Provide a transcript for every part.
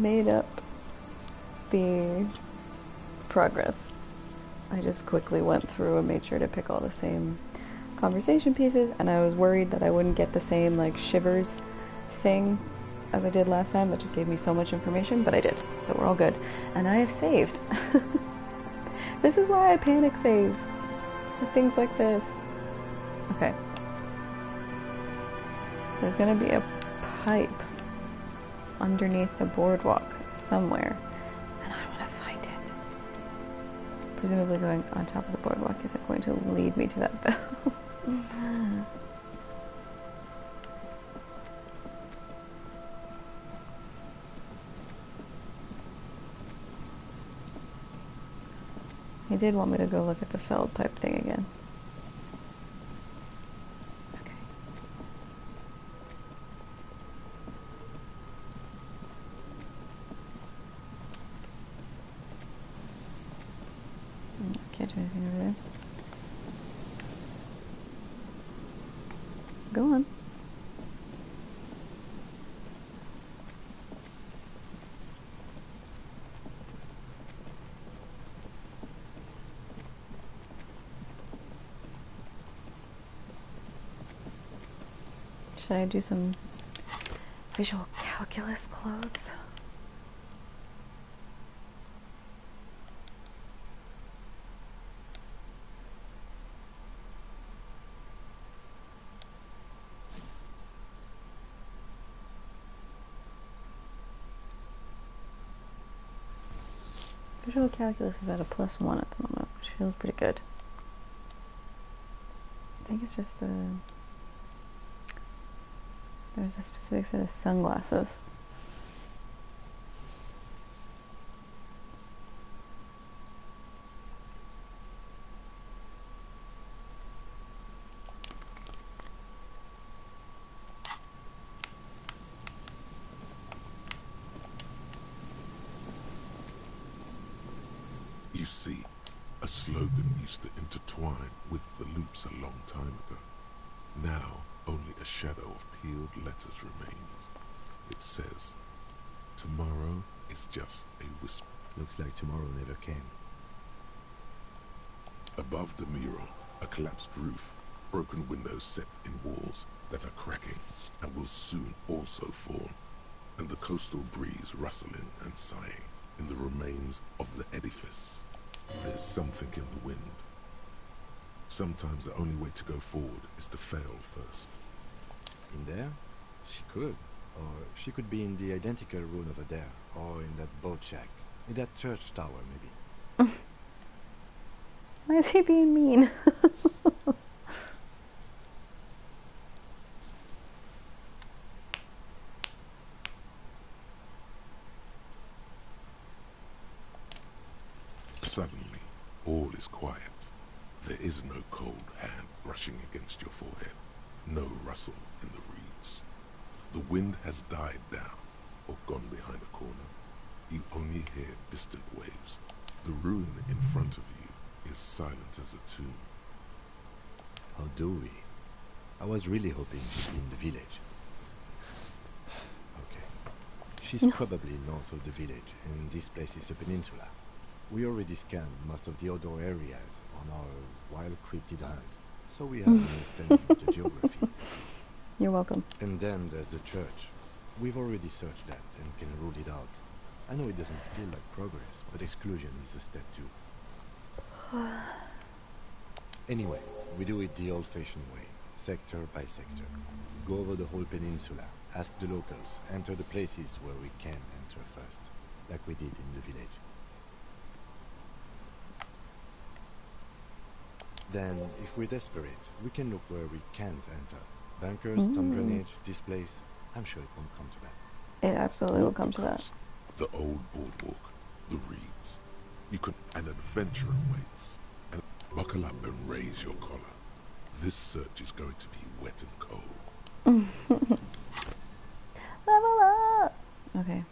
made up the progress. I just quickly went through and made sure to pick all the same conversation pieces, and I was worried that I wouldn't get the same like shivers thing as I did last time that just gave me so much information, but I did, so we're all good. And I have saved. This is why I panic save for things like this. Okay. There's gonna be a pipe underneath the boardwalk somewhere, and I want to find it. Presumably going on top of the boardwalk isn't going to lead me to that though. He did want me to go look at the felled pipe thing again. Okay. Can't do anything over there. Go on. Should I do some visual calculus clothes? Visual calculus is at a +1 at the moment, which feels pretty good. I think it's just there's a specific set of sunglasses. You see, a slogan used to intertwine with the loops a long time ago. Now, only a shadow of peeled letters remains. It says, tomorrow is just a whisper. Looks like tomorrow never came. Above the mural, a collapsed roof, broken windows set in walls that are cracking and will soon also fall, and the coastal breeze rustling and sighing in the remains of the edifice. There's something in the wind. Sometimes the only way to go forward is to fail first. In there? She could. Or she could be in the identical room over there. Or in that boat shack. In that church tower, maybe. Why is he being mean? Suddenly, all is quiet. There is no cold hand brushing against your forehead. No rustle in the reeds. The wind has died down or gone behind a corner. You only hear distant waves. The ruin in front of you is silent as a tomb. How do we? I was really hoping she'd be in the village. Okay. She's probably north of the village, and this place is a peninsula. We already scanned most of the outdoor areas on our wild cryptid hunt, so we have an understanding of the geography. You're welcome. And then there's the church. We've already searched that and can rule it out. I know it doesn't feel like progress, but exclusion is a step too. Anyway, we do it the old-fashioned way, sector by sector. Go over the whole peninsula, ask the locals, enter the places where we can enter first, like we did in the village. Then, if we're desperate, we can look where we can't enter. Bunkers, storm drainage, this place. I'm sure it won't come to that. It absolutely will come to that. The old boardwalk, the reeds. You can, an adventure awaits. And buckle up and raise your collar. This search is going to be wet and cold. Level up! Okay.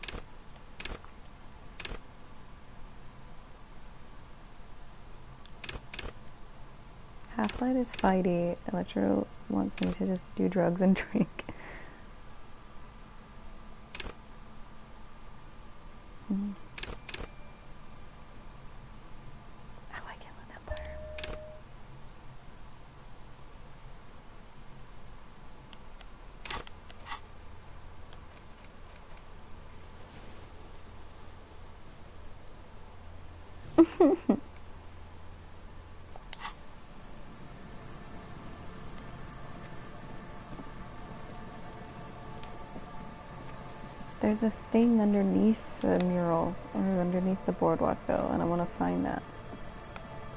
Half-Light is fighty. Electro wants me to just do drugs and drink. Mm. I like Inland Empire. There's a thing underneath the mural, or underneath the boardwalk though, and I want to find that.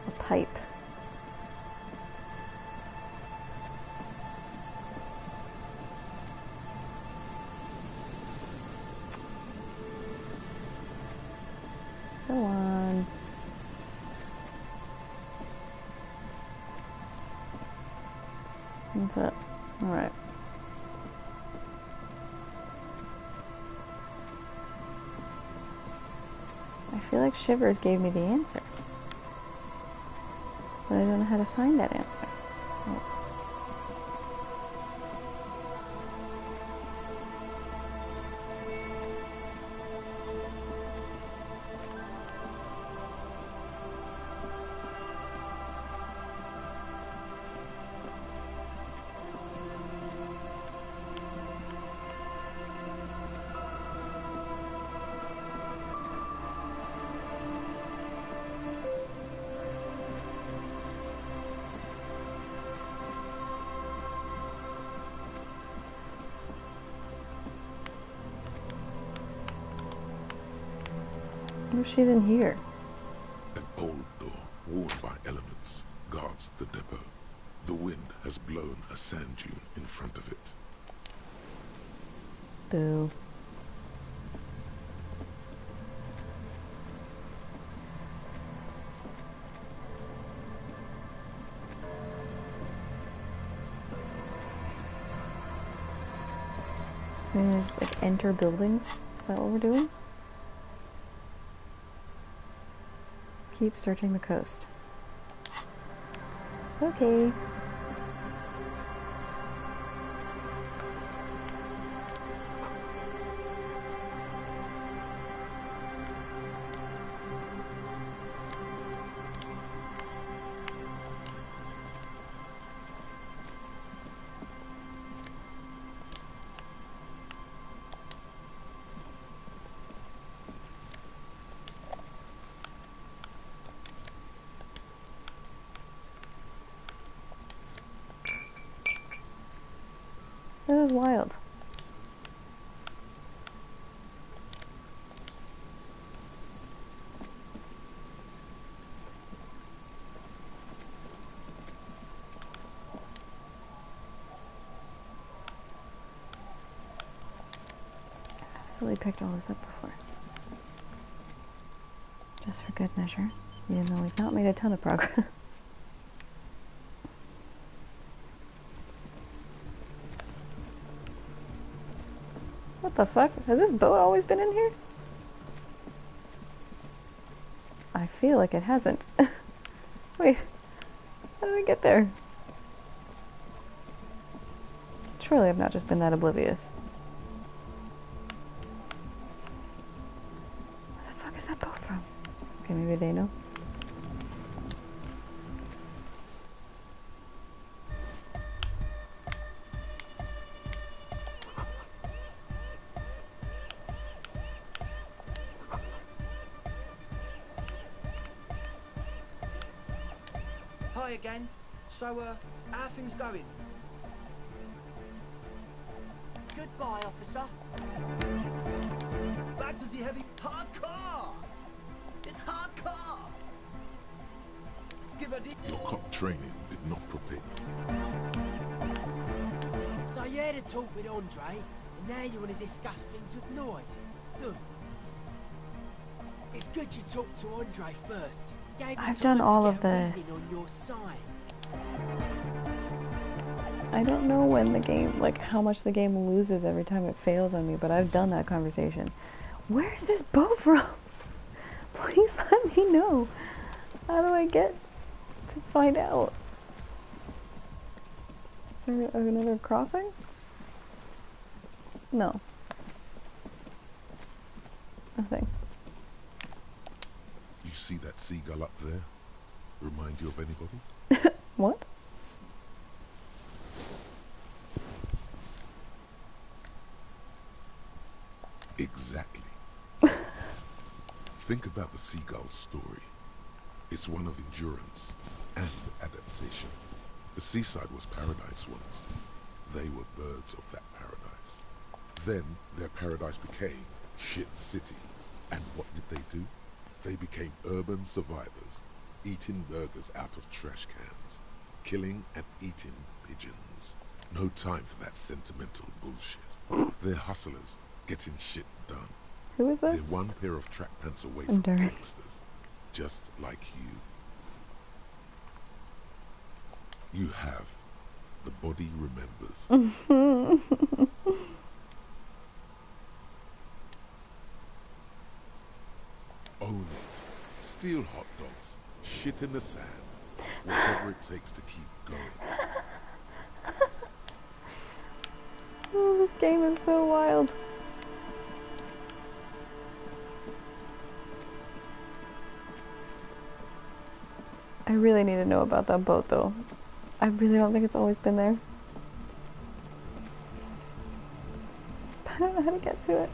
A pipe. Go on. That's it. Alright. I feel like Shivers gave me the answer. But I don't know how to find that answer. Oh. Oh, she's in here. An old door, worn by elements, guards the depot. The wind has blown a sand dune in front of it. Boo. So maybe just like enter buildings? Is that what we're doing? Keep searching the coast. Okay. That is wild. I've absolutely picked all this up before. Just for good measure, even though we've not made a ton of progress. What the fuck? Has this boat always been in here? I feel like it hasn't. Wait, how did I get there? Surely I've not just been that oblivious. Where the fuck is that boat from? Okay, maybe they know. Hi again. So, how are things going? Goodbye, officer. Back to the heavy hardcore! It's hardcore! Skibberdy. Your cop training did not prepare. So you had a talk with Andre, and now you want to discuss things with Lloyd. Good. It's good you talked to Andre first. Gave I've time done to all get of a reading this. on your side. I don't know when the game, like how much the game loses every time it fails on me, but I've done that conversation. Where's this boat from? Please let me know. How do I get to find out? Is there another crossing? No. Nothing. You see that seagull up there? Remind you of anybody? What? Exactly. Think about the seagull's story. It's one of endurance and adaptation. The seaside was paradise once. They were birds of that paradise. Then their paradise became shit city. And what did they do? They became urban survivors, eating burgers out of trash cans, killing and eating pigeons. No time for that sentimental bullshit. They're hustlers, getting shit done. Who is this? They're one pair of track pants away from gangsters, just like you. You have. The body remembers. Own it. Steal hot dogs. Shit in the sand. Whatever it takes to keep going. Oh, this game is so wild. I really need to know about that boat, though. I really don't think it's always been there. I don't know how to get to it.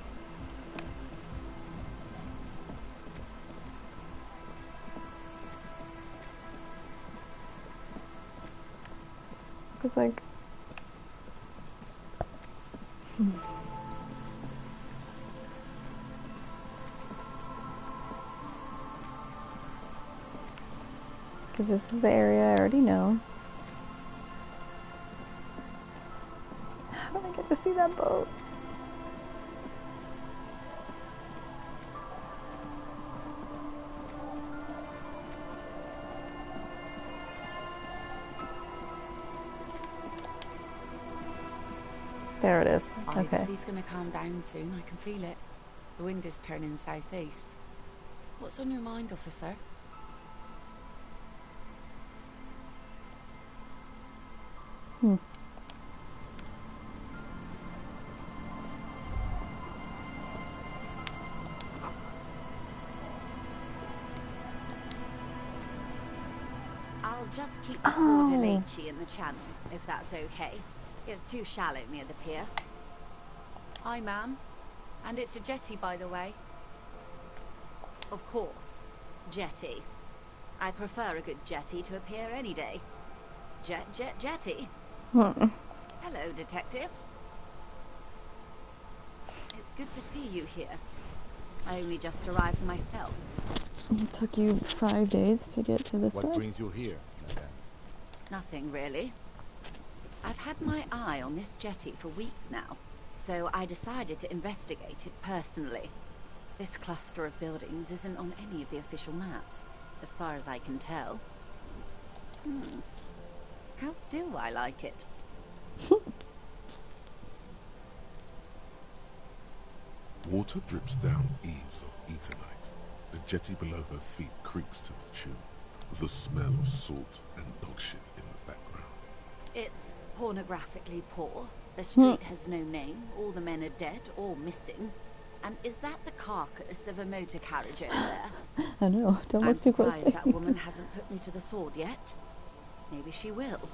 It's like... Because this is the area I already know. How do I get to see that boat? There it is. The Okay. sea's gonna calm down soon, I can feel it. The wind is turning southeast. What's on your mind, officer? I'll just keep the Cordelici in the channel, if that's okay. It's too shallow near the pier. Hi, ma'am. And it's a jetty, by the way. Of course. Jetty. I prefer a good jetty to a pier any day. Jetty. Hello, detectives. It's good to see you here. I only just arrived myself. It took you 5 days to get to this What side? brings you here, madame? Nothing, really. I've had my eye on this jetty for weeks now, so I decided to investigate it personally. This cluster of buildings isn't on any of the official maps, as far as I can tell. How do I like it? Water drips down eaves of eternite. The jetty below her feet creaks to the tune. The smell of salt and dog shit in the background. It's pornographically poor. The street has no name, all the men are dead or missing. And is that the carcass of a motor carriage over there? I know, don't I'm look too close. surprised that woman hasn't put me to the sword yet. Maybe she will.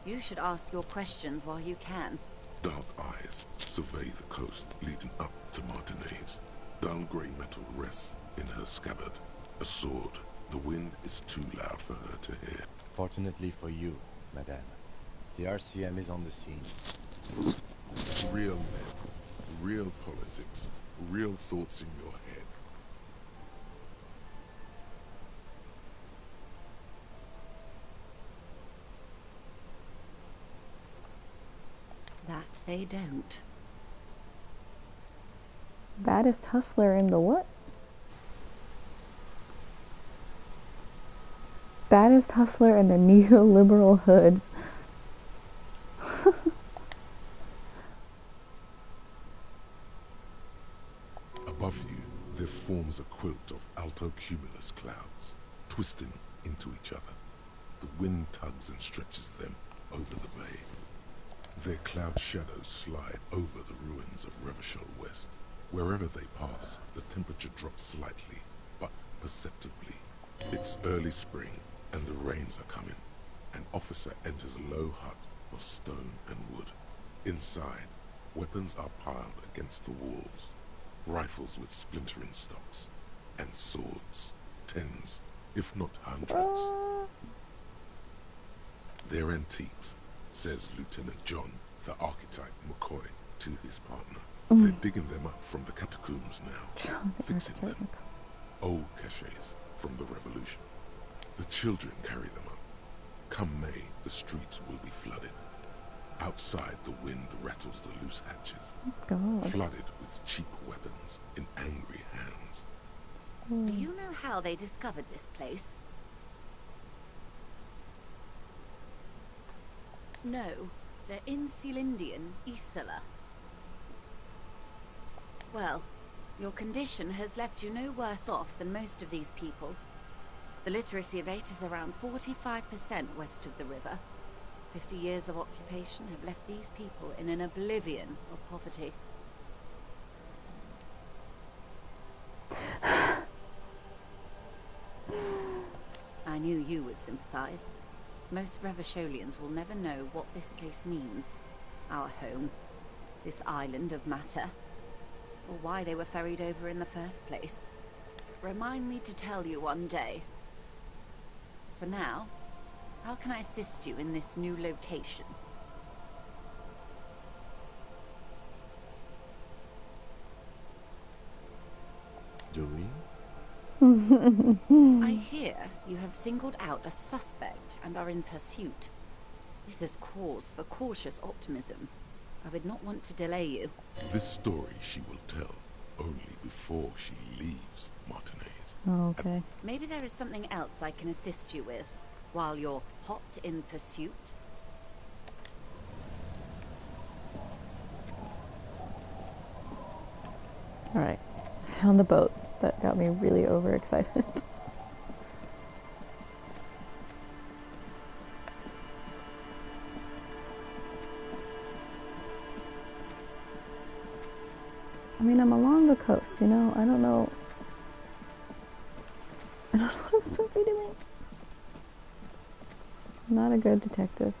You should ask your questions while you can. Dark eyes survey the coast leading up to Martinez. Dull grey metal rests in her scabbard. A sword. The wind is too loud for her to hear. Fortunately for you, madame, the RCM is on the scene. Real men, real politics, real thoughts in your head. That they don't. Baddest hustler in the what? Baddest hustler in the neoliberal hood. Above you, there forms a quilt of altocumulus clouds, twisting into each other. The wind tugs and stretches them over the bay. Their cloud shadows slide over the ruins of Revachol West. Wherever they pass, the temperature drops slightly, but perceptibly. It's early spring, and the rains are coming. An officer enters a low hut of stone and wood. Inside, weapons are piled against the walls. Rifles with splintering stocks, and swords, tens, if not hundreds. They're antiques, says Lieutenant John, the archetype McCoy, to his partner. They're digging them up from the catacombs now, fixing them. Old caches from the revolution. The children carry them up. Come May, the streets will be flooded. Outside, the wind rattles the loose hatches, flooded with cheap weapons in angry hands. Do you know how they discovered this place? No, they're in Celindian, Isla. Well, your condition has left you no worse off than most of these people. The literacy rate is around 45% west of the river. 50 years of occupation have left these people in an oblivion of poverty. I knew you would sympathize. Most Revacholians will never know what this place means. Our home. This island of matter. Or why they were ferried over in the first place. Remind me to tell you one day. For now, how can I assist you in this new location? Doreen? I hear you have singled out a suspect and are in pursuit. This is cause for cautious optimism. I would not want to delay you. This story she will tell only before she leaves Martinez. Oh, okay. Maybe there is something else I can assist you with while you're hot in pursuit. Alright. Found the boat. That got me really overexcited. I mean, I'm along the coast, you know? I don't know what I'm supposed to be doing. I'm not a good detective.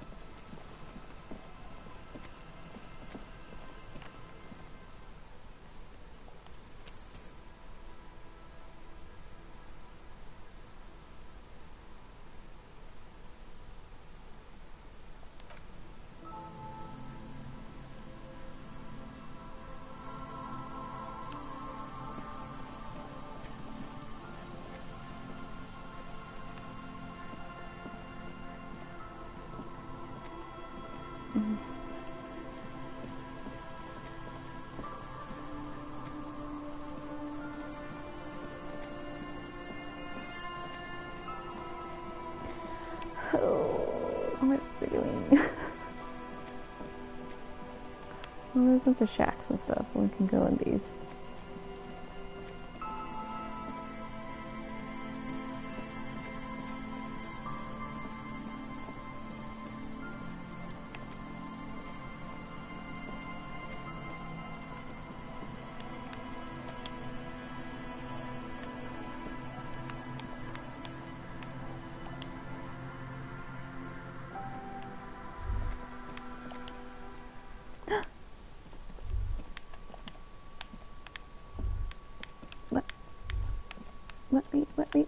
What am I supposed to be doing? Well, there's a bunch of shacks and stuff. We can go in these.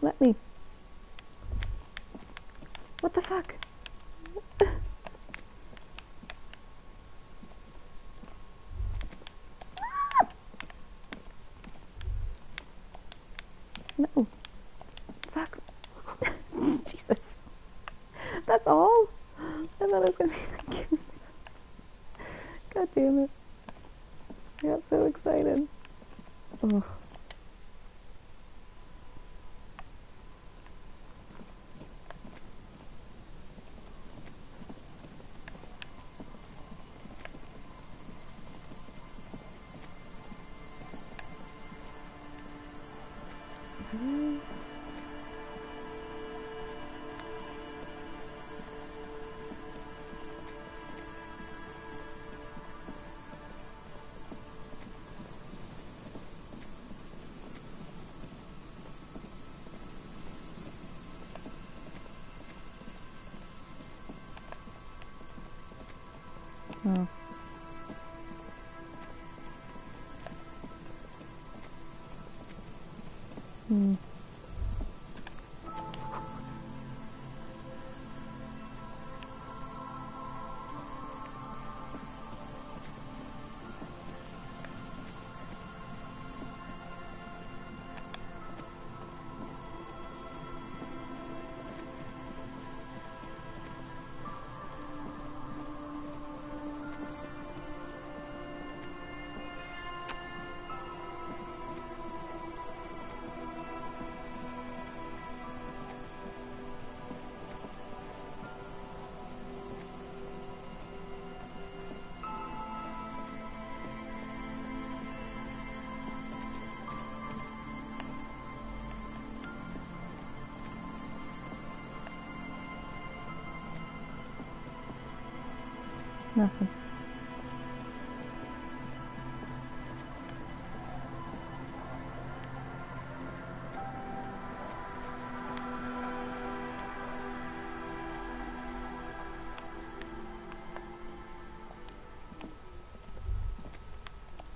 Let me. What the fuck? No. Fuck. Jesus. That's all? I thought it was gonna be like, give me some. God damn it. I got so excited. Oh. Oh. Hmm. Nothing.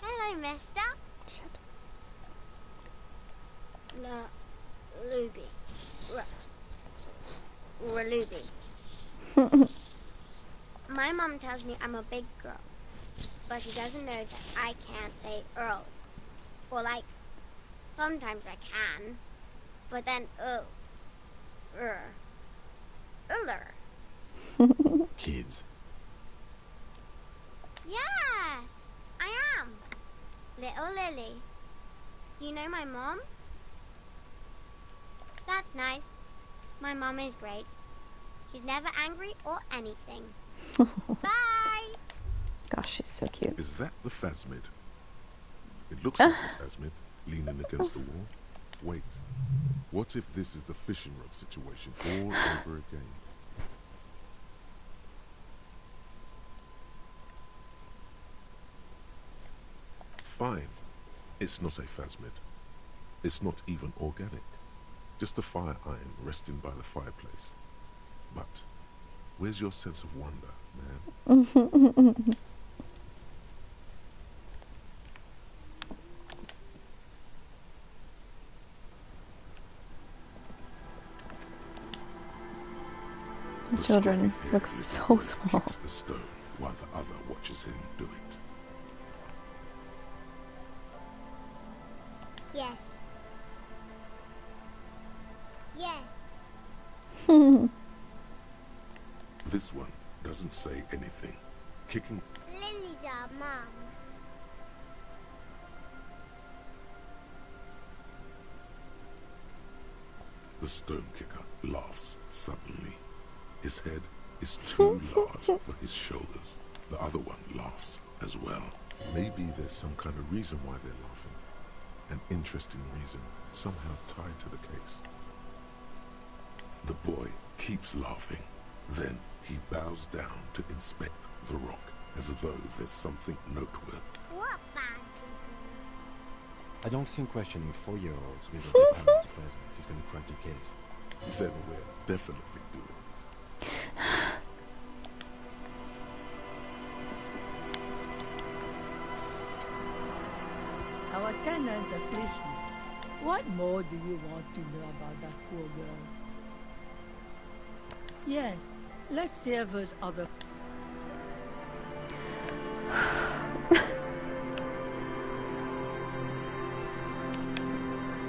Hello, mister. Shit. Ruby. Ruby. My mom tells me I'm a big girl, but she doesn't know that I can't say Earl. Or like, sometimes I can, but then Uller. Kids. Yes, I am. Little Lily. You know my mom? That's nice. My mom is great. She's never angry or anything. Bye! Gosh, she's so cute. Is that the phasmid? It looks like the phasmid, leaning against the wall. Wait, what if this is the fishing rod situation all over again? Fine, it's not a phasmid. It's not even organic. Just a fire iron resting by the fireplace. But where's your sense of wonder, man? The children look so small. Kicks a stone while the other watches him do it. Yes. Yes. This one doesn't say anything. Kicking. Lily's our mom. The stone kicker laughs suddenly. His head is too large for his shoulders. The other one laughs as well. Maybe there's some kind of reason why they're laughing. An interesting reason, somehow tied to the case. The boy keeps laughing. Then he bows down to inspect the rock, as though there's something noteworthy. What bad I don't think questioning 4-year-olds with their parents present is going to crack the case. Then we're definitely doing it. Our tenant, the policeman. What more do you want to know about that poor girl? Yes, let's see if there's other...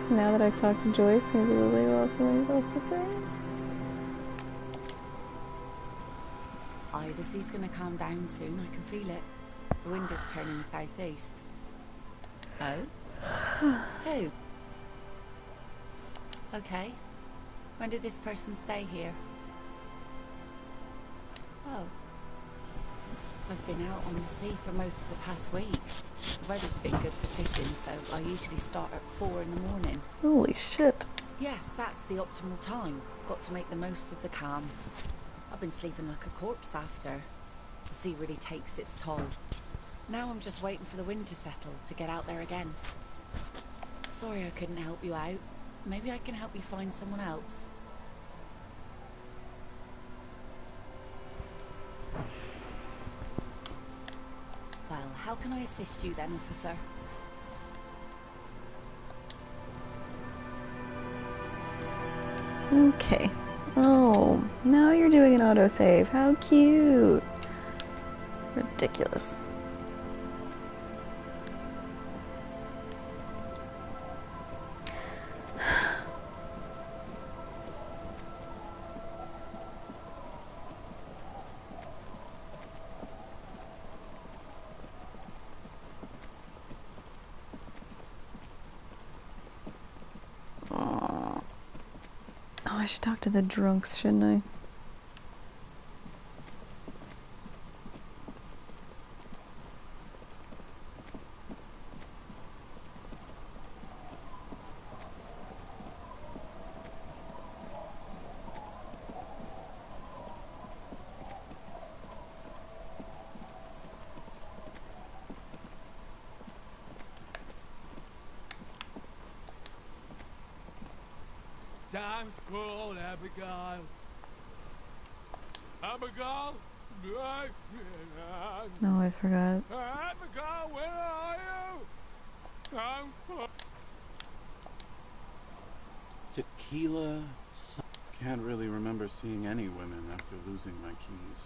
Now that I've talked to Joyce, maybe Lily will have something else to say. Either sea's gonna calm down soon, I can feel it. The wind is turning southeast. Oh? Who? Okay. When did this person stay here? Oh. I've been out on the sea for most of the past week. The weather's been good for fishing, so I usually start at 4 in the morning. Holy shit. Yes, that's the optimal time. Got to make the most of the calm. I've been sleeping like a corpse after. The sea really takes its toll. Now I'm just waiting for the wind to settle to get out there again. Sorry I couldn't help you out. Maybe I can help you find someone else. can I assist you then, officer? Okay. Oh, now you're doing an autosave. How cute. Ridiculous. Oh, I should talk to the drunks, shouldn't I? Down, old Abigail. Abigail? No, I forgot. Abigail, where are you? Tequila. Can't really remember seeing any women after losing my keys.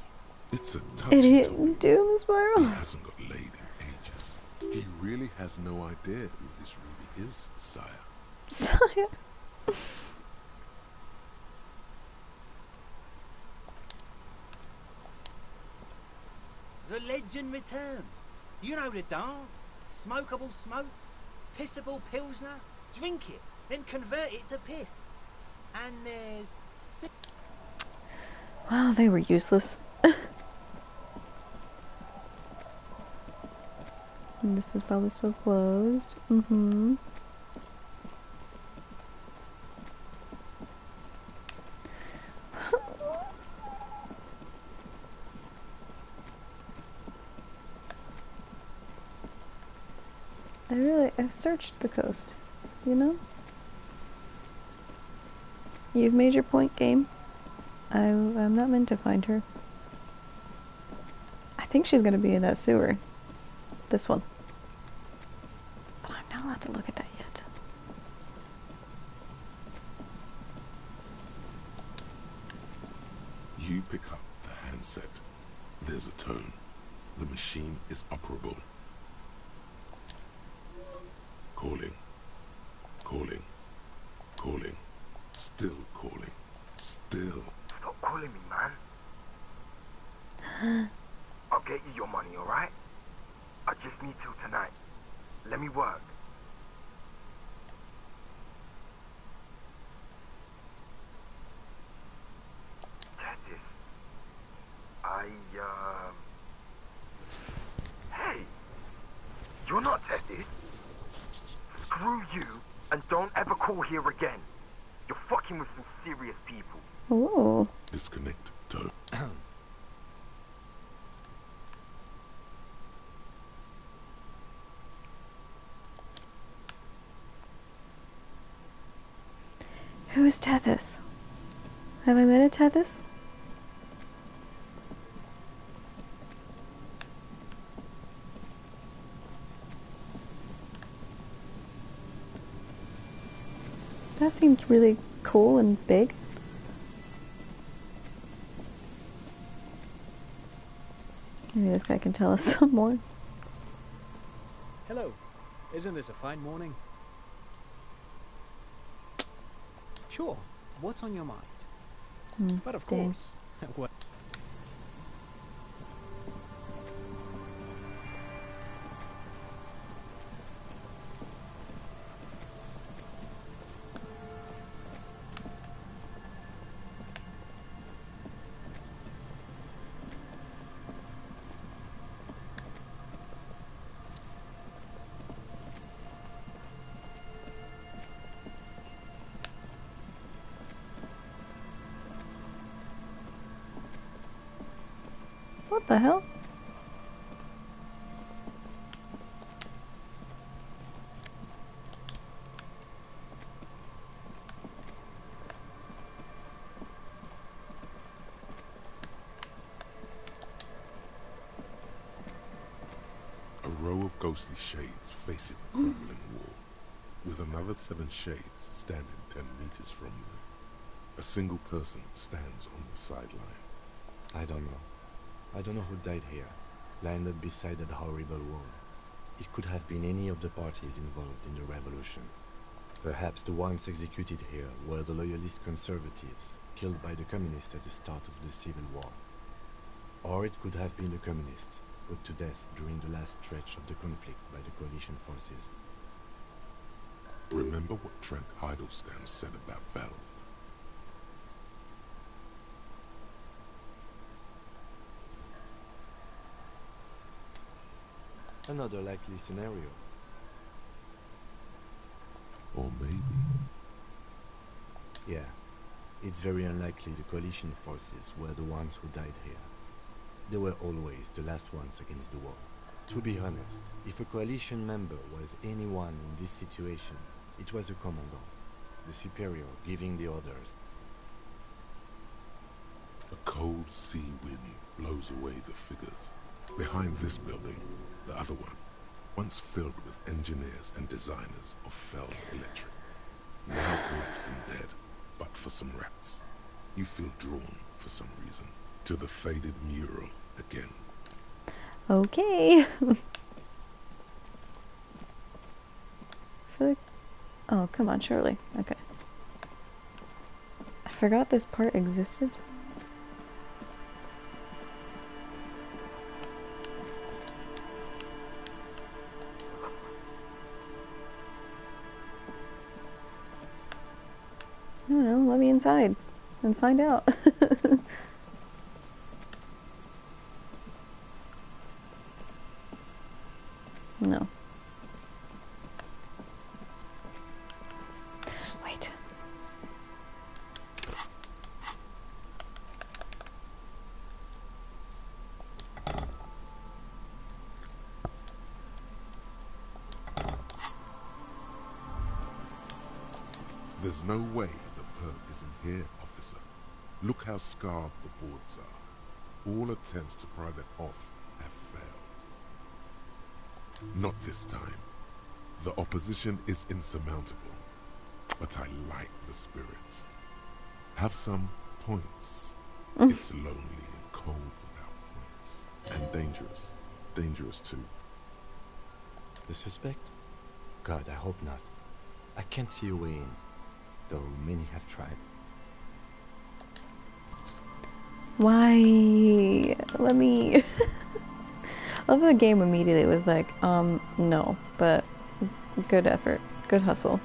It's a touchy Idiot topic. doom He spiral. hasn't got laid in ages. He really has no idea who this Ruby is, sire. Sire. The legend returns. You know the dance. Smokable smokes, pissable pilsner. Drink it, then convert it to piss. And there's Wow, they were useless. And this is probably still closed. Mm-hmm. I've searched the coast, you know? You've made your point, game. I'm not meant to find her. I think she's gonna be in that sewer. This one. But I'm not allowed to look at that yet. You pick up the handset. There's a tone. The machine is operable. Calling. Calling. Calling. Still calling. Still. Stop calling me, man. I'll get you your money, alright? I just need till tonight. Let me work. Tethys. Hey! You're not Tethys. Screw you, and don't ever call here again. You're fucking with some serious people. Ooh. Disconnect tone. Who is Tethys? Have I met a Tethys? That seemed really cool and big. Maybe this guy can tell us some more. Hello. Isn't this a fine morning? Sure. What's on your mind? But of dang. course. What? What the hell? A row ghostly shades facing the crumbling wall, with another 7 shades standing 10 meters from them. A single person stands on the sideline. I don't know. I don't know who died here, lined up beside that horrible wall. It could have been any of the parties involved in the revolution. Perhaps the ones executed here were the loyalist conservatives, killed by the communists at the start of the Civil War. Or it could have been the communists, put to death during the last stretch of the conflict by the coalition forces. Remember what Trent Heidelstein said about Val? Another likely scenario. Or maybe... Yeah, it's very unlikely the coalition forces were the ones who died here. They were always the last ones against the wall. To be honest, if a coalition member was anyone in this situation, it was a commandant, the superior giving the orders. A cold sea wind blows away the figures. Behind this building, the other one, once filled with engineers and designers of Fell Electric, now collapsed and dead, but for some rats. You feel drawn, for some reason, to the faded mural again. Okay. Oh, come on, Shirley. Okay. I forgot this part existed. I don't know, let me inside and find out. No. Wait. There's no way the perk isn't here, officer. Look how scarred the boards are. All attempts to pry them off have failed. Not this time. The opposition is insurmountable. But I like the spirit. Have some points. It's lonely and cold without points. And dangerous. Dangerous too. The suspect? God, I hope not. I can't see a way in, though many have tried. Why? Let me... I love the game immediately was like, no, but good effort, good hustle.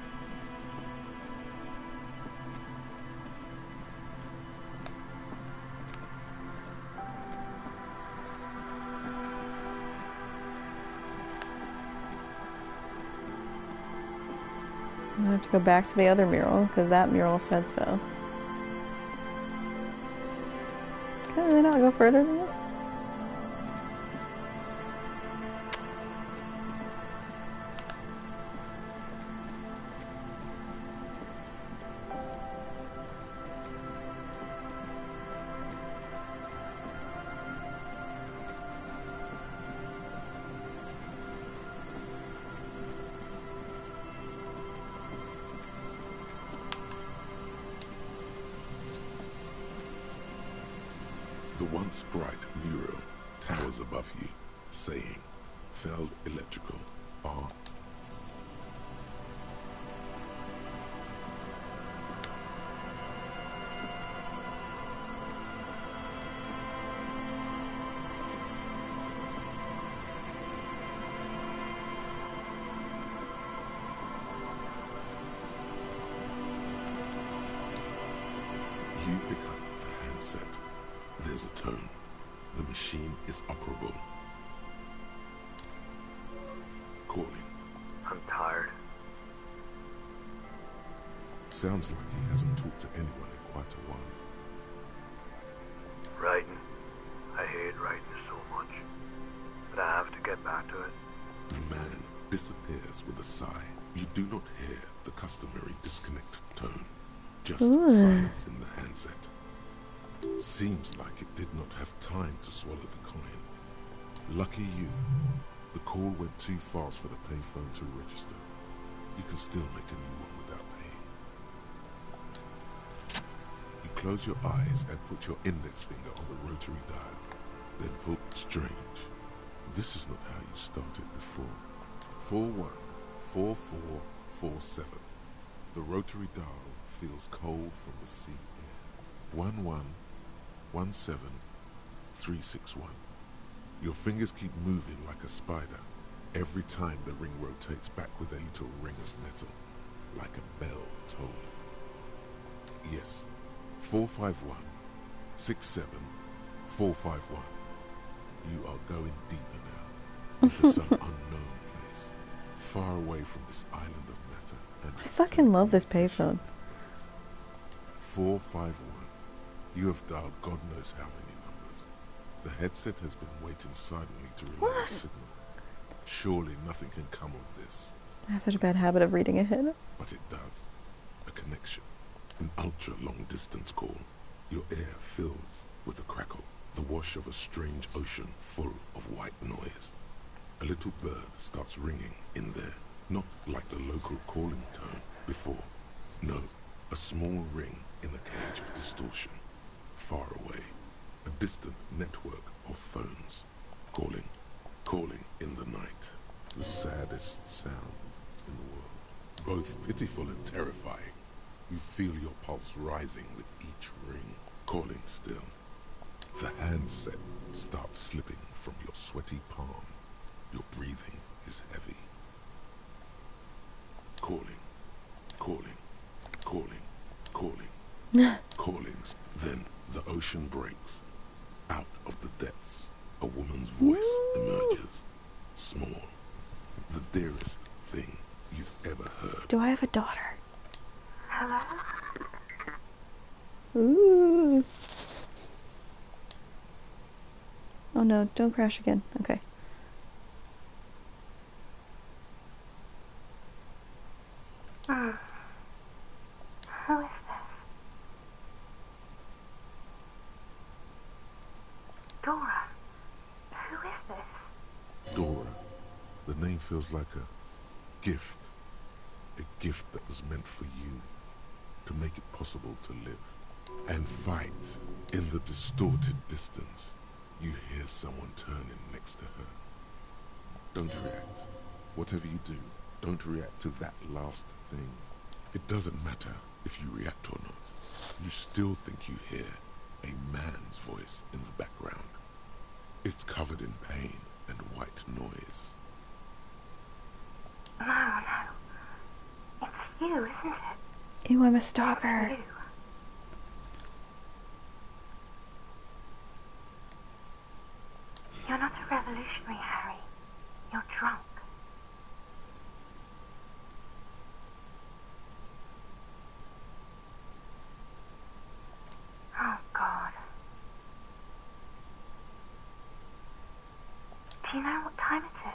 I have to go back to the other mural, because that mural said so. Can I not go further than this? The once bright mural towers above you, saying, Feld Electrical are... You pick up the handset. There's a tone. The machine is operable. Calling. I'm tired. Sounds like he hasn't talked to anyone in quite a while. Writing. I hate writing so much. But I have to get back to it. The man disappears with a sigh. You do not hear the customary disconnect tone. Just silence in the handset. Seems like it did not have time to swallow the coin. Lucky you. The call went too fast for the payphone to register. You can still make a new one without paying. You close your eyes and put your index finger on the rotary dial. Then pull. Strange. This is not how you started before. 414447. The rotary dial feels cold from the sea air. 1117361. Your fingers keep moving like a spider. Every time the ring rotates back with a little ring of metal, like a bell tolling. Yes, 45167451. You are going deeper now, into some unknown place, far away from this island of matter. And I fucking love this payphone. 451. You have dialed God knows how many numbers. The headset has been waiting silently to relay a signal. Surely nothing can come of this. I have such a bad habit of reading ahead. But it does. A connection. An ultra-long distance call. Your air fills with a crackle. The wash of a strange ocean full of white noise. A little bird starts ringing in there. Not like the local calling tone before. No. A small ring in a cage of distortion. Far away. A distant network of phones. Calling in the night. The saddest sound in the world. Both pitiful and terrifying. You feel your pulse rising with each ring. Calling still. The handset starts slipping from your sweaty palm. Your breathing is heavy. Calling. Callings. Then the ocean breaks. Out of the depths, a woman's voice emerges. Small. The dearest thing you've ever heard. Do I have a daughter? Hello? Ooh. Oh no, don't crash again. Okay. Who is this? Dora. Who is this? Dora. The name feels like a gift. A gift that was meant for you. To make it possible to live. And fight. In the distorted distance, you hear someone turning next to her. Don't react. Whatever you do, don't react to that last thing. It doesn't matter if you react or not. You still think you hear a man's voice in the background. It's covered in pain and white noise. No. It's you, isn't it? Ew, I'm a stalker. It's you. You're not a revolutionary, Harry. You're drunk. Oh, God. Do you know what time it is?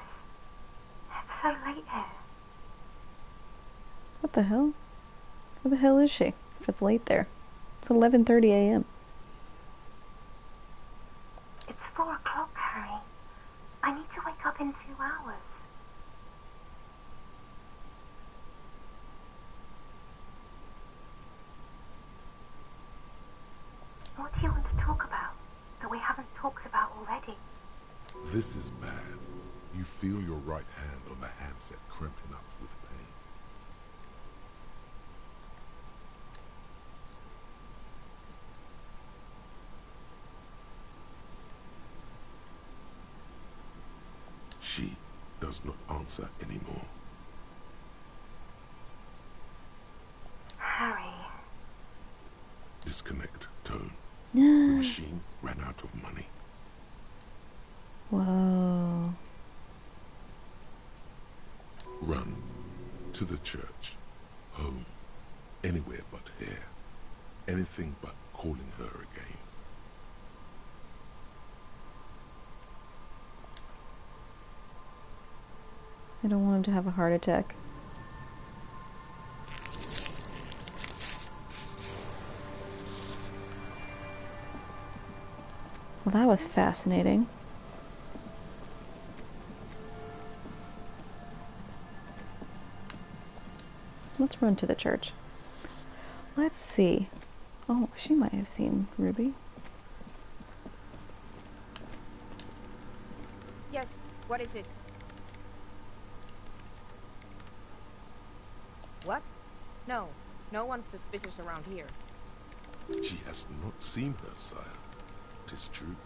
It's so late here. What the hell? Where the hell is she? If it's late there. It's 11:30 a.m. It's 4 o'clock, Harry. I need to wake up in 2 hours. What do you want to talk about that we haven't talked about already? This is bad. You feel your right hand on the handset cramping up with pain. She does not answer anymore. Harry. Disconnect tone. The machine ran out of money. Whoa. Run to the church, home, anywhere but here. Anything but calling her again. I don't want him to have a heart attack. Well, that was fascinating. let's run to the church. Let's see. Oh, she might have seen Ruby. Yes, what is it? What? No, no one's suspicious around here. She has not seen her, sire. 'Tis true.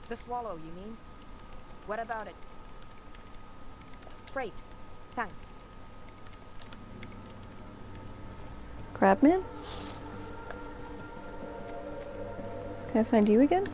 The swallow, you mean? What about it? Great. Thanks. Crabman? Can I find you again?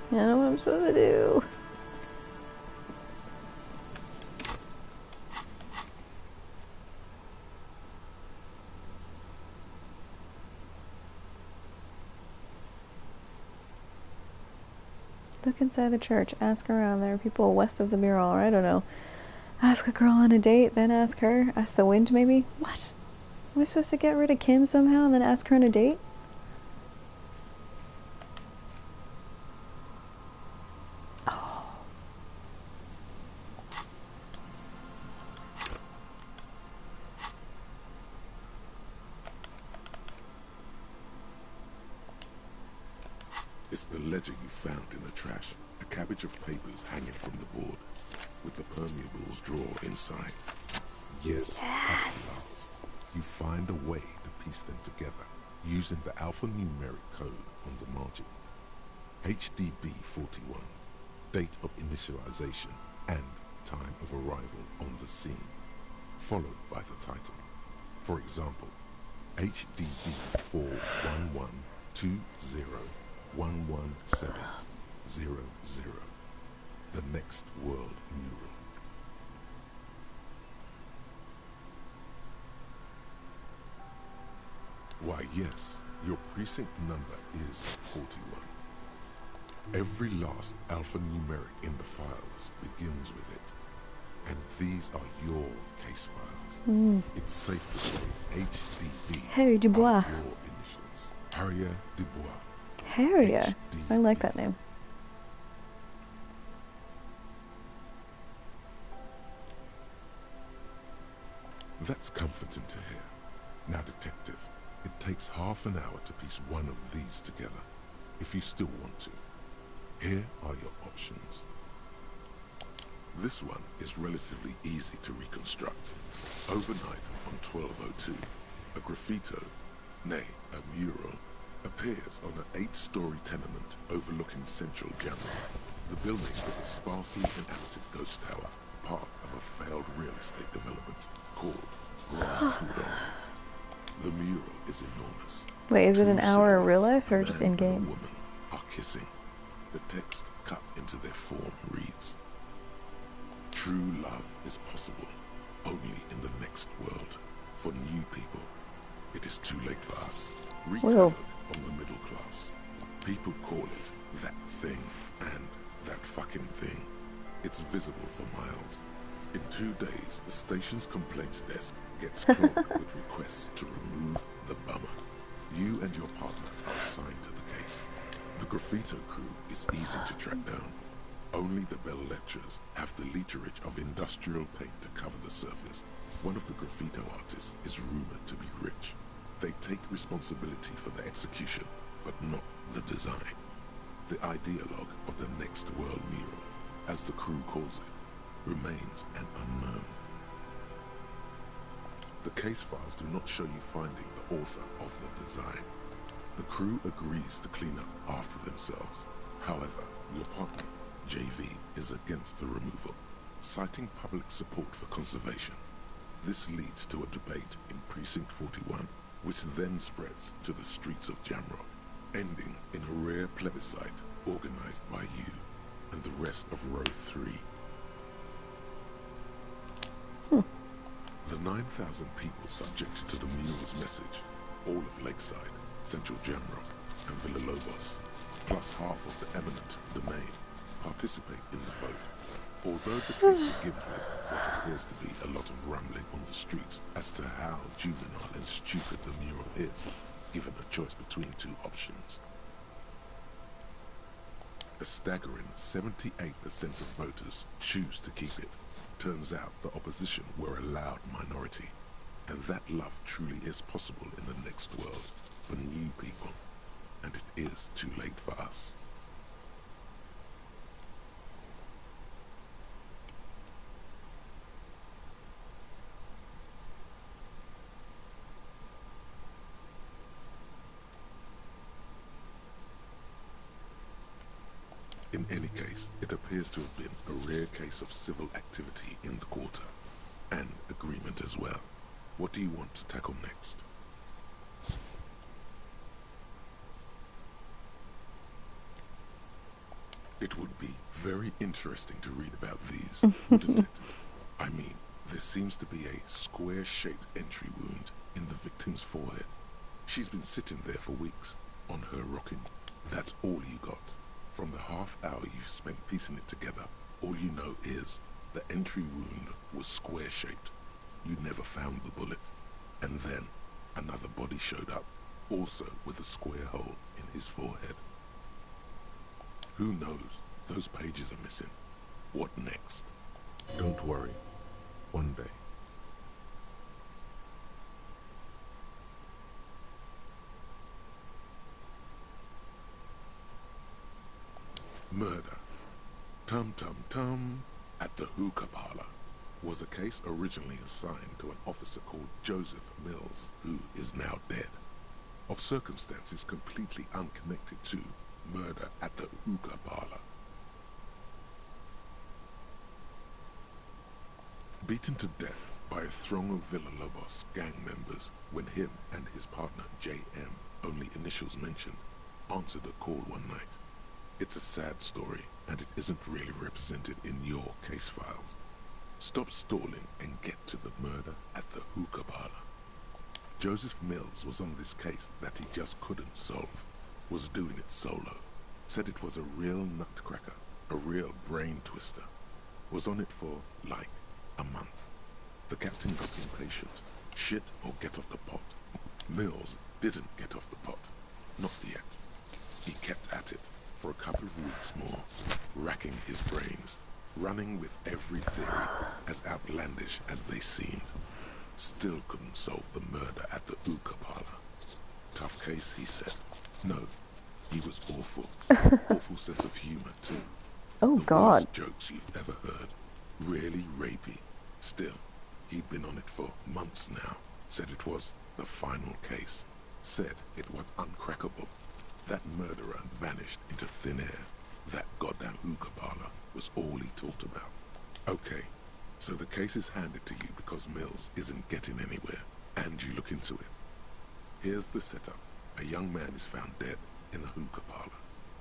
I don't know what I'm supposed to do. Look inside the church. Ask around. There are people west of the mural. Or I don't know. Ask a girl on a date, then ask her. Ask the wind, maybe? What? Am I supposed to get rid of Kim somehow and then ask her on a date? It's the ledger you found in the trash. A cabbage of papers hanging from the board, with the permeables drawer inside. Yes, at last, you find a way to piece them together, using the alphanumeric code on the margin. HDB 41, date of initialization, and time of arrival on the scene, followed by the title. For example, HDB 41120111700, the next world mural. Why, yes, your precinct number is 41. Every last alphanumeric in the files begins with it. And these are your case files. It's safe to say HDB Harry Dubois. are your initials. Harrier Dubois. Harrier. I like that name. That's comforting to hear. Now, detective, it takes half an hour to piece one of these together, if you still want to. Here are your options. This one is relatively easy to reconstruct. Overnight on 1202, a graffito, nay, a mural, appears on an 8-story tenement overlooking central Jammu. The building is a sparsely inhabited ghost tower, part of a failed real estate development called Grand Tudor. The mural is enormous. Wait, is it an hour in real life or A just man in and a game? woman are kissing. The text cut into their form reads, "True love is possible only in the next world. For new people, it is too late for us. Wreak Whoa. havoc on the middle class. People call it that thing and that fucking thing. It's visible for miles. In 2 days, the station's complaints desk gets clogged with requests to remove the bummer. You and your partner are assigned to the case. The graffito crew is easy to track down. Only the bell lecturers have the literage of industrial paint to cover the surface. One of the graffito artists is rumored to be rich. They take responsibility for the execution, but not the design. The ideologue of the next world mural, as the crew calls it, remains an unknown. The case files do not show you finding the author of the design. The crew agrees to clean up after themselves. However, your partner, JV, is against the removal. citing public support for conservation. This leads to a debate in Precinct 41, which then spreads to the streets of Jamrock, ending in a rare plebiscite organized by you and the rest of Row 3. The 9,000 people subject to the mule's message, all of Lakeside, Central Jamrock, and Villa Lobos, plus half of the eminent domain, participate in the vote. Although the case begins with what appears to be a lot of rambling on the streets as to how juvenile and stupid the mural is, given a choice between two options. A staggering 78% of voters choose to keep it. Turns out the opposition were a loud minority, and that love truly is possible in the next world for new people, and it is too late for us. In any case, it appears to have been a rare case of civil activity in the quarter, and agreement as well. What do you want to tackle next? It would be very interesting to read about these, wouldn't it? I mean, there seems to be a square-shaped entry wound in the victim's forehead. She's been sitting there for weeks, on her rocking. That's all you got. From the half hour you spent piecing it together, all you know is the entry wound was square-shaped. You never found the bullet. And then another body showed up, also with a square hole in his forehead. Who knows? Those pages are missing. What next? Don't worry. One day. Murder. Tum Tum Tum at the hookah parlor was a case originally assigned to an officer called Joseph Mills, who is now dead, of circumstances completely unconnected to murder at the hookah parlor. Beaten to death by a throng of Villa Lobos gang members when him and his partner J.M., only initials mentioned, answered a call one night. It's a sad story, and it isn't really represented in your case files. Stop stalling and get to the murder at the hookah parlor. Joseph Mills was on this case that he just couldn't solve, was doing it solo, said it was a real nutcracker, a real brain twister, was on it for, like, a month. The captain got impatient. Shit or get off the pot. Mills didn't get off the pot. Not yet. He kept at it for a couple of weeks more, racking his brains, running with every theory as outlandish as they seemed. Still couldn't solve the murder at the hookah parlor. Tough case, he said. No, he was awful. Awful sense of humor, too. Oh, God. The worst jokes you've ever heard. Really rapey. Still, he'd been on it for months now. Said it was the final case. Said it was uncrackable. That murderer vanished into thin air. That goddamn hookah parlor was all he talked about. Okay, so the case is handed to you because Mills isn't getting anywhere, and you look into it. Here's the setup. A young man is found dead in a hookah parlor.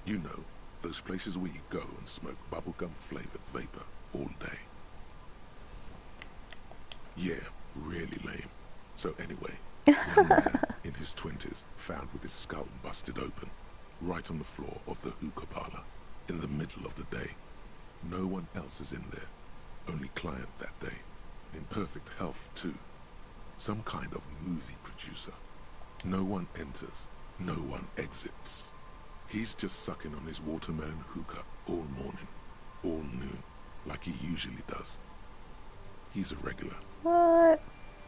You know, those places where you go and smoke bubblegum-flavored vapor all day. Yeah, really lame. So anyway, young man in his 20s found with his skull busted open, right on the floor of the hookah parlor, in the middle of the day. No one else is in there, only client that day. In perfect health too. Some kind of movie producer. No one enters, no one exits. He's just sucking on his watermelon hookah all morning, all noon, like he usually does. He's a regular. What?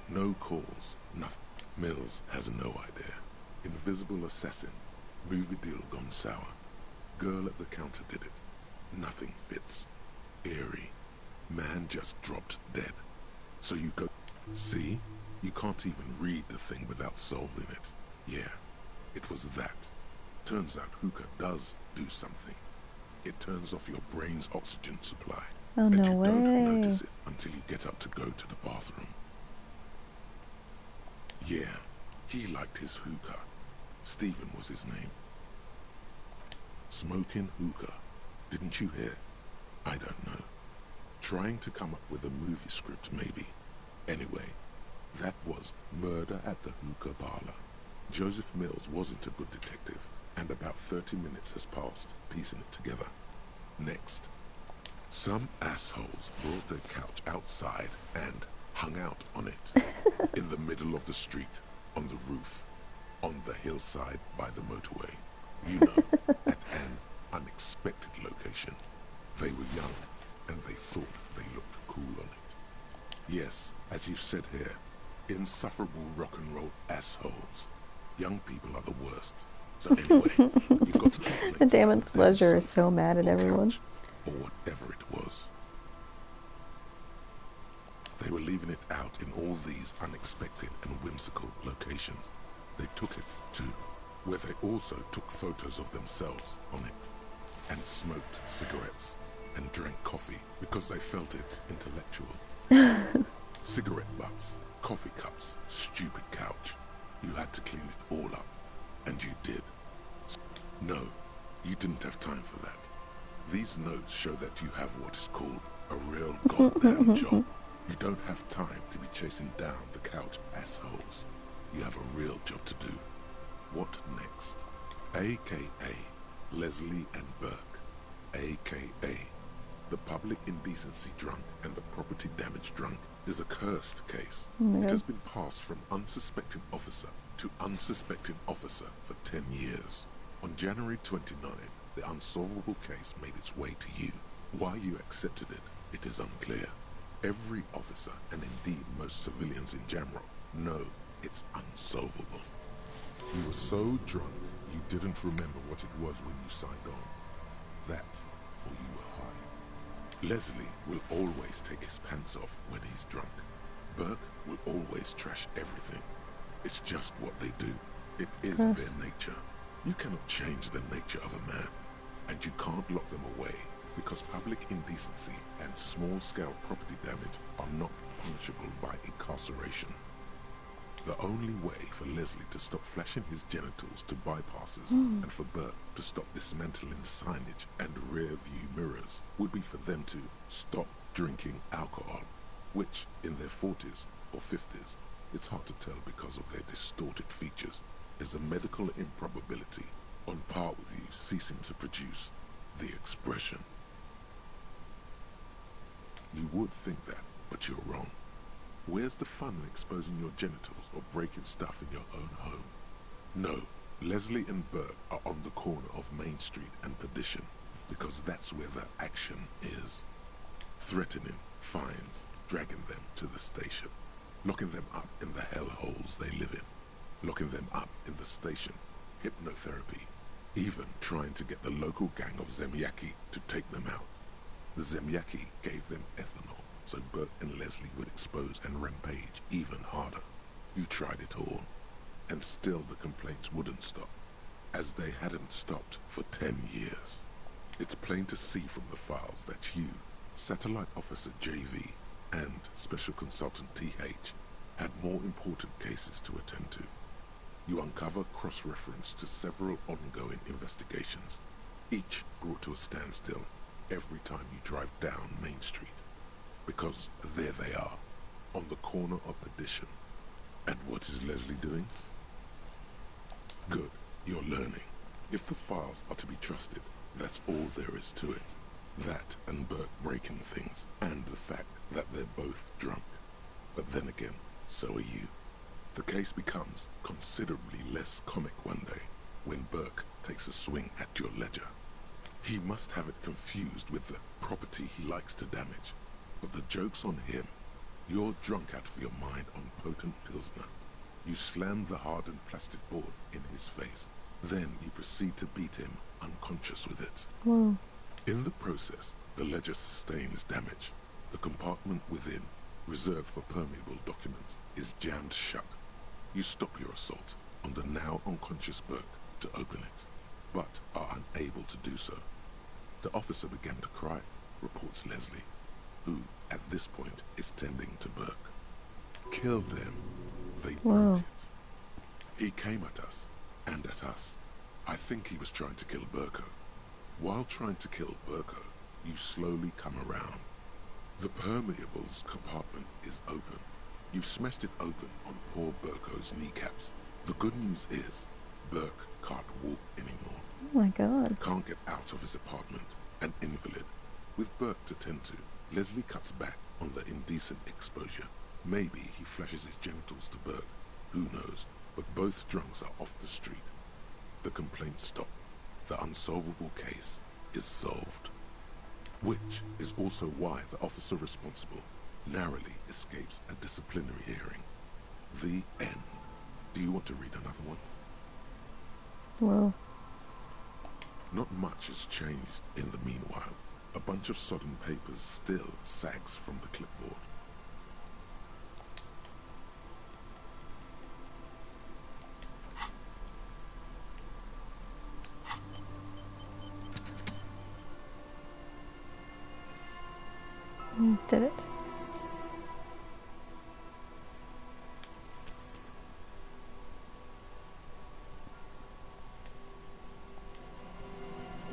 No calls, nothing. Mills has no idea. Invisible assassin. Movie deal gone sour. Girl at the counter did it. Nothing fits. Eerie. Man just dropped dead. So you go... See? You can't even read the thing without solving it. Yeah, it was that. Turns out hookah does do something. It turns off your brain's oxygen supply. Oh, and no you don't way. notice it until you get up to go to the bathroom. Yeah, he liked his hookah. Stephen was his name. Smoking hookah. Didn't you hear? I don't know. Trying to come up with a movie script, maybe. Anyway, that was Murder at the Hookah Parlor. Joseph Mills wasn't a good detective, and about 30 minutes has passed, piecing it together. Next. Some assholes brought their couch outside and hung out on it. In the middle of the street, on the roof, on the hillside by the motorway. You know, at an unexpected location. They were young, and they thought they looked cool on it. Yes, as you said here, insufferable rock and roll assholes. Young people are the worst. So anyway, you got to The damage ledger is so mad at everyone. Or whatever it was. They were leaving it out in all these unexpected and whimsical locations. They took it to where they also took photos of themselves on it and smoked cigarettes and drank coffee because they felt it's intellectual. Cigarette butts, coffee cups, stupid couch. You had to clean it all up, and you did. No, you didn't have time for that. These notes show that you have what is called a real goddamn job. You don't have time to be chasing down the couch assholes. You have a real job to do. What next? AKA Leslie and Burke. AKA the public indecency drunk and the property damage drunk is a cursed case. It has been passed from unsuspecting officer to unsuspecting officer for 10 years. On January 29, the unsolvable case made its way to you. Why you accepted it, it is unclear. Every officer, and indeed most civilians in general, know it's unsolvable. You were so drunk, you didn't remember what it was when you signed on. That, or you were high. Leslie will always take his pants off when he's drunk. Burke will always trash everything. It's just what they do. It is their nature. You cannot change the nature of a man, and you can't lock them away because public indecency and small-scale property damage are not punishable by incarceration. The only way for Leslie to stop flashing his genitals to bypassers and for Burke to stop dismantling signage and rear-view mirrors would be for them to stop drinking alcohol, which in their 40s or 50s, it's hard to tell because of their distorted features, is a medical improbability on par with you ceasing to produce the expression. You would think that, but you're wrong. Where's the fun in exposing your genitals or breaking stuff in your own home? No, Leslie and Burke are on the corner of Main Street and Perdition because that's where the action is. Threatening, fines, dragging them to the station, locking them up in the hellholes they live in, locking them up in the station, hypnotherapy, even trying to get the local gang of Zemyaki to take them out. The Zemyaki gave them ethanol, so Burke and Leslie would expose and rampage even harder. You tried it all, and still the complaints wouldn't stop, as they hadn't stopped for 10 years. It's plain to see from the files that you, Satellite Officer JV, and Special Consultant TH had more important cases to attend to. You uncover cross-reference to several ongoing investigations, each brought to a standstill every time you drive down Main Street. Because there they are, on the corner of Perdition. And what is Leslie doing? Good, you're learning. If the files are to be trusted, that's all there is to it. That and Burke breaking things, and the fact that they're both drunk. But then again, so are you. The case becomes considerably less comic one day, when Burke takes a swing at your ledger. He must have it confused with the property he likes to damage. But the joke's on him. You're drunk out of your mind on potent Pilsner. You slam the hardened plastic board in his face. Then you proceed to beat him unconscious with it. Whoa. In the process, the ledger sustains damage. The compartment within, reserved for permeable documents, is jammed shut. You stop your assault on the now unconscious Burke to open it, but are unable to do so. The officer began to cry, reports Leslie. who, at this point, is tending to Burke. Kill them. They Whoa. broke it. He came at us, and at us. I think he was trying to kill Burko. While trying to kill Burko, you slowly come around. The permeables compartment is open. You've smashed it open on poor Burko's kneecaps. The good news is, Burke can't walk anymore. Oh my god. Can't get out of his apartment. An invalid. With Burke to tend to, Leslie cuts back on the indecent exposure. Maybe he flashes his genitals to Burke. Who knows? But both drunks are off the street. The complaints stop. The unsolvable case is solved. Which is also why the officer responsible narrowly escapes a disciplinary hearing. The end. Do you want to read another one? Well. Not much has changed in the meanwhile. A bunch of sodden papers still sags from the clipboard. Did it?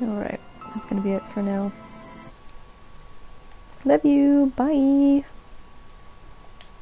Alright, that's gonna be it for now. Love you, bye!